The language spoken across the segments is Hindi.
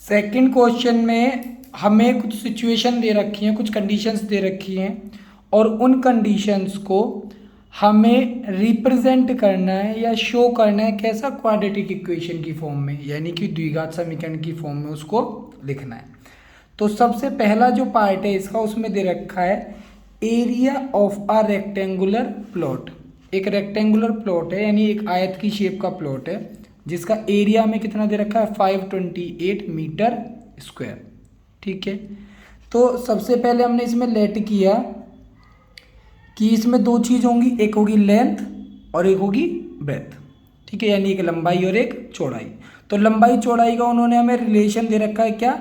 सेकंड क्वेश्चन में हमें कुछ सिचुएशन दे रखी हैं, कुछ कंडीशंस दे रखी हैं और उन कंडीशंस को हमें रिप्रेजेंट करना है या शो करना है कैसा, क्वाड्रेटिक इक्वेशन की फॉर्म में, यानी कि द्विघात समीकरण की फॉर्म में उसको लिखना है। तो सबसे पहला जो पार्ट है इसका, उसमें दे रखा है area of a rectangular plot. एक रेक्टेंगुलर प्लॉट है यानी एक आयत की शेप का प्लॉट है जिसका एरिया में कितना दे रखा है 528 मीटर स्क्वायर। ठीक है, तो सबसे पहले हमने इसमें लेट किया कि इसमें दो चीज़ होंगी, एक होगी लेंथ और एक होगी ब्रेथ। ठीक है, यानी एक लंबाई और एक चौड़ाई। तो लंबाई चौड़ाई का उन्होंने हमें रिलेशन दे रखा है क्या,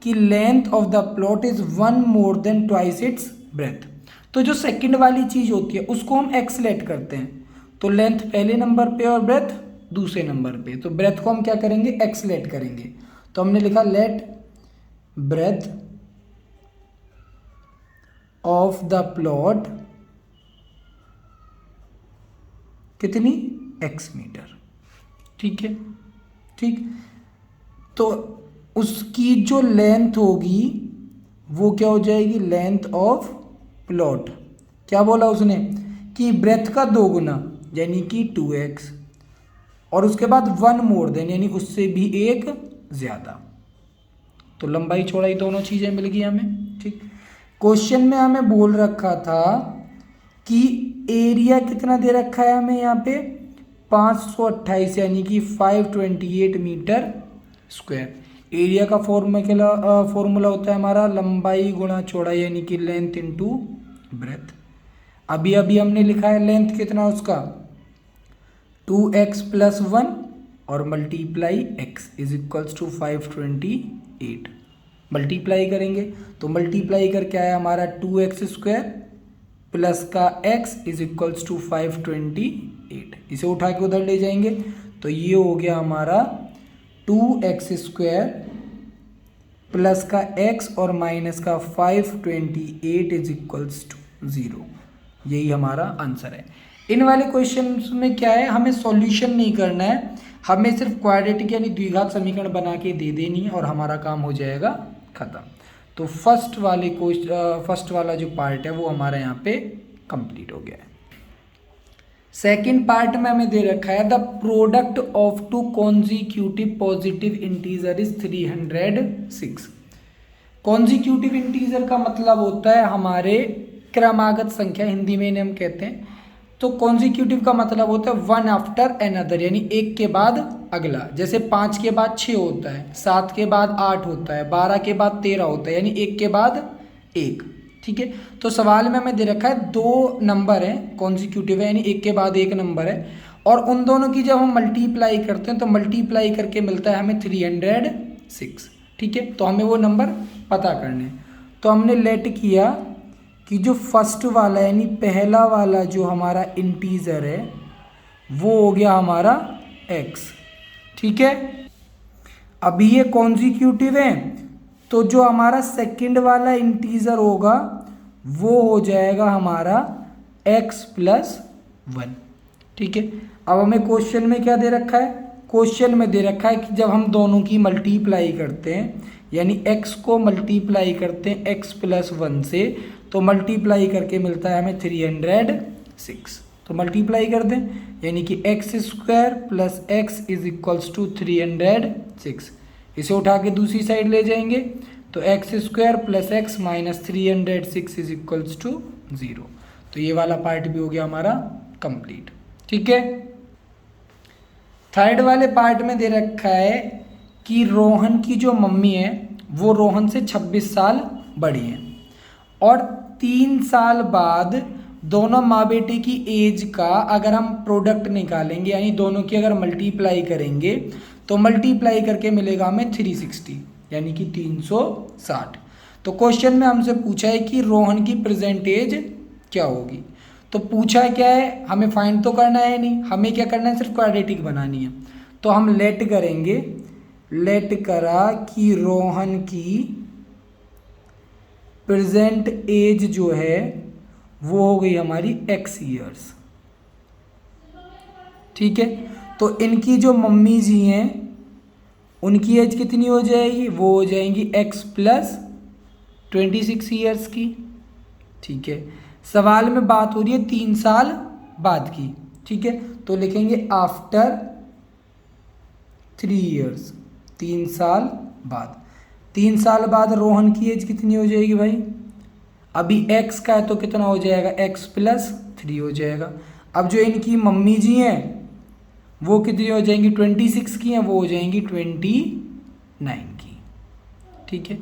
कि length of the plot is 1 more than twice its breath. तो जो सेकंड वाली चीज़ होती है उसको हम एक्स लेट करते हैं, तो लेंथ पहले नंबर पे और ब्रेथ दूसरे नंबर पे, तो ब्रेथ को हम क्या करेंगे, एक्स लेट करेंगे। तो हमने लिखा let breadth of the plot कितनी, एक्स मीटर। ठीक है, ठीक, तो उसकी जो लेंथ होगी वो क्या हो जाएगी, लेंथ ऑफ प्लॉट। क्या बोला उसने कि ब्रेथ का 2 गुना यानी कि 2x और उसके बाद 1 मोर देन यानी उससे भी एक ज़्यादा। तो लंबाई चौड़ाई दोनों चीज़ें मिल गई हमें। ठीक, क्वेश्चन में हमें बोल रखा था कि एरिया कितना दे रखा है हमें यहाँ पे 528 यानी कि 528 मीटर स्क्वायर। एरिया का फॉर्मूला होता है हमारा लंबाई गुणा चौड़ाई यानी कि लेंथ इनटू ब्रेथ। अभी अभी हमने लिखा है लेंथ कितना उसका 2x + 1 और multiply x is equals to 528। Multiply करेंगे तो मल्टीप्लाई करके आया हमारा 2x² प्लस का x इज इक्वल्स टू 528। इसे उठा के उधर ले जाएंगे तो ये हो गया हमारा 2x² प्लस का x और माइनस का 528 इज इक्वल्स टू 0। यही हमारा आंसर है। इन वाले क्वेश्चन में क्या है, हमें सॉल्यूशन नहीं करना है, हमें सिर्फ क्वाड्रेटिक यानी द्विघात समीकरण बना के दे देनी है और हमारा काम हो जाएगा खत्म। तो फर्स्ट वाला जो पार्ट है वो हमारा यहाँ पे कंप्लीट हो गया है। सेकंड पार्ट में हमें दे रखा है the product of 2 consecutive positive integer is 306। Consecutive integer का मतलब होता है हमारे क्रमागत संख्या, हिंदी में इन्हें हम कहते हैं। तो कॉन्जिक्यूटिव का मतलब होता है 1 आफ्टर अनदर यानी एक के बाद अगला। जैसे 5 के बाद 6 होता है, 7 के बाद 8 होता है, 12 के बाद 13 होता है, यानी एक के बाद एक। ठीक है, तो सवाल में हमें दे रखा है 2 नंबर हैं, कॉन्जिक्यूटिव है यानी एक के बाद एक नंबर है, और उन दोनों की जब हम मल्टीप्लाई करते हैं तो मल्टीप्लाई करके मिलता है हमें 306। ठीक है, तो हमें वो नंबर पता करने हैं। तो हमने लेट किया कि जो फर्स्ट वाला यानी पहला वाला जो हमारा इंटीजर है वो हो गया हमारा x। ठीक है, अभी ये कॉन्जिक्यूटिव है तो जो हमारा सेकंड वाला इंटीजर होगा वो हो जाएगा हमारा x + 1। ठीक है, अब हमें क्वेश्चन में क्या दे रखा है, क्वेश्चन में दे रखा है कि जब हम दोनों की मल्टीप्लाई करते हैं यानी x को मल्टीप्लाई करते हैं x + 1 से, तो मल्टीप्लाई करके मिलता है हमें 306। तो मल्टीप्लाई कर दें यानी कि x² + x is equals to 306। इसे उठा के दूसरी साइड ले जाएंगे तो x² + x minus 306 is equals to 0। तो ये वाला पार्ट भी हो गया हमारा कंप्लीट। ठीक है, थर्ड वाले पार्ट में दे रखा है कि रोहन की जो मम्मी है वो रोहन से 26 साल बड़ी हैं और 3 साल बाद दोनों माँ बेटे की एज का अगर हम प्रोडक्ट निकालेंगे यानी दोनों की अगर मल्टीप्लाई करेंगे तो मल्टीप्लाई करके मिलेगा हमें 360 यानी कि 360। तो क्वेश्चन में हमसे पूछा है कि रोहन की प्रेजेंट एज क्या होगी। तो पूछा क्या है, हमें फाइंड तो करना है नहीं, हमें क्या करना है, सिर्फ क्वाड्रेटिक बनानी है। तो हम लेट करेंगे, लेट करा कि रोहन की प्रेजेंट एज जो है वो हो गई हमारी x ईयर्स। ठीक है, तो इनकी जो मम्मी जी हैं उनकी एज कितनी हो जाएगी, वो हो जाएंगी x प्लस 26 ईयर्स की। ठीक है, सवाल में बात हो रही है 3 साल बाद की। ठीक है, तो लिखेंगे आफ्टर 3 ईयर्स, 3 साल बाद। 3 साल बाद रोहन की एज कितनी हो जाएगी भाई, अभी x का है तो कितना हो जाएगा, x प्लस 3 हो जाएगा। अब जो इनकी मम्मी जी हैं वो कितनी हो जाएंगी, 26 की हैं, वो हो जाएंगी 29 की। ठीक है,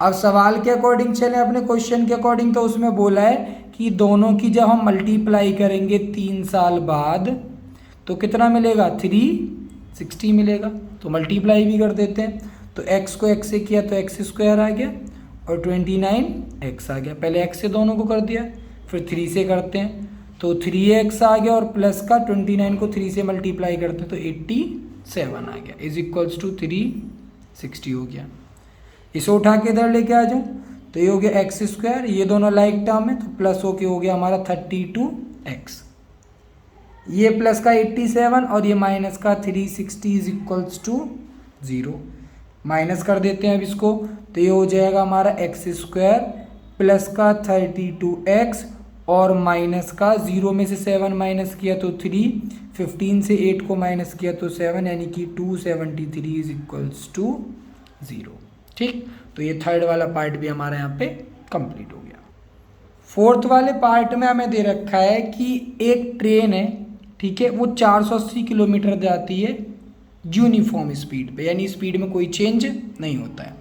अब सवाल के अकॉर्डिंग चलें, अपने क्वेश्चन के अकॉर्डिंग, तो उसमें बोला है कि दोनों की जब हम मल्टीप्लाई करेंगे 3 साल बाद तो कितना मिलेगा, 360 मिलेगा। तो मल्टीप्लाई भी कर देते हैं, तो x को x से किया तो x स्क्वायर आ गया और 29x आ गया। पहले x से दोनों को कर दिया, फिर 3 से करते हैं तो 3x आ गया और प्लस का 29 को 3 से मल्टीप्लाई करते हैं तो 87 आ गया, इज इक्वल्स टू 360 हो गया। इसे उठा के इधर लेके आ जाऊँ तो ये हो गया एक्स स्क्वायर, ये दोनों लाइक टर्म है तो प्लस होके हो गया हमारा 32x, ये प्लस का 87 और ये माइनस का 360 इज इक्वल्स टू 0। माइनस कर देते हैं अब इसको, तो ये हो जाएगा हमारा एक्स स्क्वायर प्लस का 32x और माइनस का 0 में से 7 माइनस किया तो 3, 15 से 8 को माइनस किया तो 7, यानी कि 273 इज इक्वल्स टू 0। ठीक, तो ये थर्ड वाला पार्ट भी हमारा यहाँ पे कंप्लीट हो गया। फोर्थ वाले पार्ट में हमें दे रखा है कि एक ट्रेन है, ठीक है, वो 480 किलोमीटर जाती है यूनिफॉर्म स्पीड पे, यानी स्पीड में कोई चेंज नहीं होता है।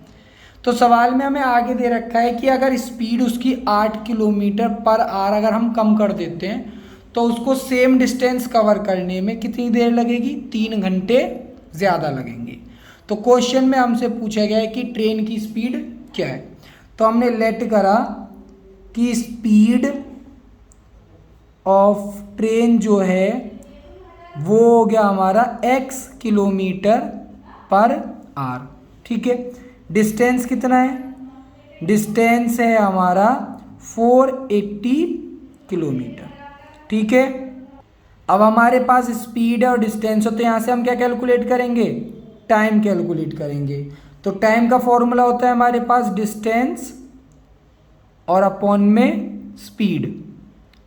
तो सवाल में हमें आगे दे रखा है कि अगर स्पीड उसकी 8 किलोमीटर पर आवर अगर हम कम कर देते हैं तो उसको सेम डिस्टेंस कवर करने में कितनी देर लगेगी, 3 घंटे ज़्यादा लगेंगे। तो क्वेश्चन में हमसे पूछा गया है कि ट्रेन की स्पीड क्या है, तो हमने लेट करा कि स्पीड ऑफ ट्रेन जो है वो हो गया हमारा x किलोमीटर पर आवर। ठीक है, डिस्टेंस कितना है, डिस्टेंस है हमारा 480 किलोमीटर। ठीक है, अब हमारे पास स्पीड है और डिस्टेंस हो तो यहाँ से हम क्या कैलकुलेट करेंगे, टाइम कैलकुलेट करेंगे। तो टाइम का फॉर्मूला होता है हमारे पास डिस्टेंस और अपॉन में स्पीड।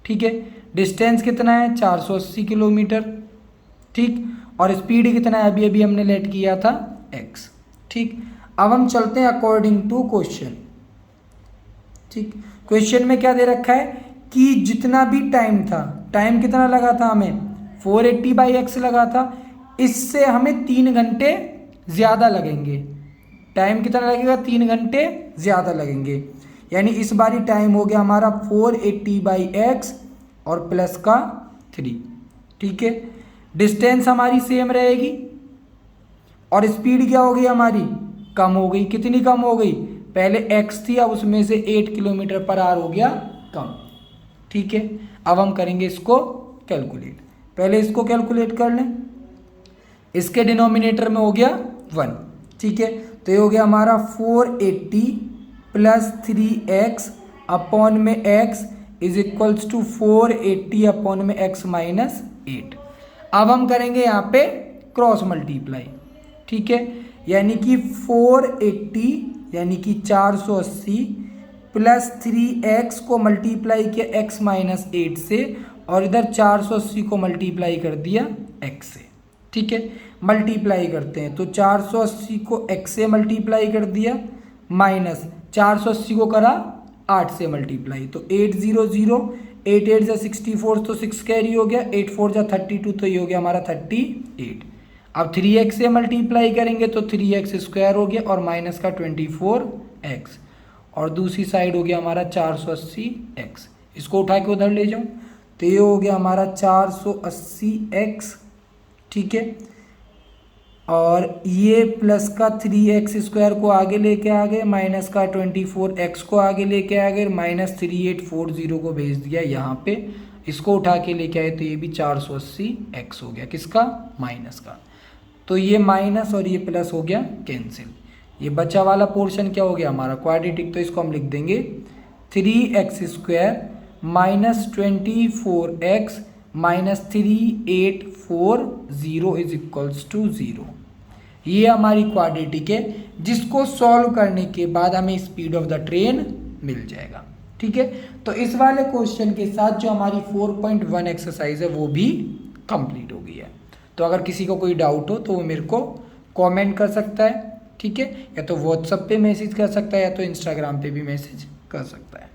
ठीक है, डिस्टेंस कितना है 480 किलोमीटर, ठीक, और स्पीड कितना है अभी अभी हमने लेट किया था x। ठीक, अब हम चलते हैं अकॉर्डिंग टू क्वेश्चन। ठीक, क्वेश्चन में क्या दे रखा है कि जितना भी टाइम था, टाइम कितना लगा था हमें 480/x लगा था, इससे हमें 3 घंटे ज़्यादा लगेंगे। टाइम कितना लगेगा, 3 घंटे ज़्यादा लगेंगे, यानी इस बारी टाइम हो गया हमारा 480/x और प्लस का 3। ठीक है, डिस्टेंस हमारी सेम रहेगी और स्पीड क्या हो गई हमारी, कम हो गई। कितनी कम हो गई, पहले x थी अब उसमें से 8 किलोमीटर पर आवर हो गया कम। ठीक है, अब हम करेंगे इसको कैलकुलेट। पहले इसको कैलकुलेट कर लें, इसके डिनोमिनेटर में हो गया 1। ठीक है, तो ये हो गया हमारा 480 प्लस 3x अपॉन में x is equals to 480 upon में x माइनस 8। अब हम करेंगे यहाँ पे क्रॉस मल्टीप्लाई। ठीक है, यानी कि 480 यानी कि 480 प्लस 3x को मल्टीप्लाई किया x माइनस 8 से और इधर 480 को मल्टीप्लाई कर दिया x से। ठीक है, मल्टीप्लाई करते हैं तो 480 को x से मल्टीप्लाई कर दिया माइनस 480 को करा 8 से मल्टीप्लाई, तो 800 8 8 जा 64 तो 6 कैरी हो गया, 8 4 जा 32 तो ये हो गया हमारा 38। अब 3x से मल्टीप्लाई करेंगे तो 3x स्क्वायर हो गया और माइनस का 24x और दूसरी साइड हो गया हमारा 480x। इसको उठा के उधर ले जाऊं तो ये हो गया हमारा 480x। ठीक है, और ये प्लस का 3x स्क्वायर को आगे लेके आ गए, माइनस का 24x को आगे लेके आ गए, माइनस 3840 को भेज दिया यहाँ पे, इसको उठा के लेके आए तो ये भी 480x हो गया, किसका, माइनस का। तो ये माइनस और ये प्लस हो गया कैंसिल, ये बचा वाला पोर्शन क्या हो गया हमारा क्वाड्रेटिक, तो इसको हम लिख देंगे 3x square minus 24x minus 3840 is equals to 0। ये हमारी क्वाड्रेटिक है, जिसको सॉल्व करने के बाद हमें स्पीड ऑफ द ट्रेन मिल जाएगा। ठीक है, तो इस वाले क्वेश्चन के साथ जो हमारी 4.1 एक्सरसाइज है वो भी कंप्लीट हो गई है। तो अगर किसी को कोई डाउट हो तो वो मेरे को कमेंट कर सकता है। ठीक है, या तो व्हाट्सएप पे मैसेज कर सकता है या तो इंस्टाग्राम पे भी मैसेज कर सकता है।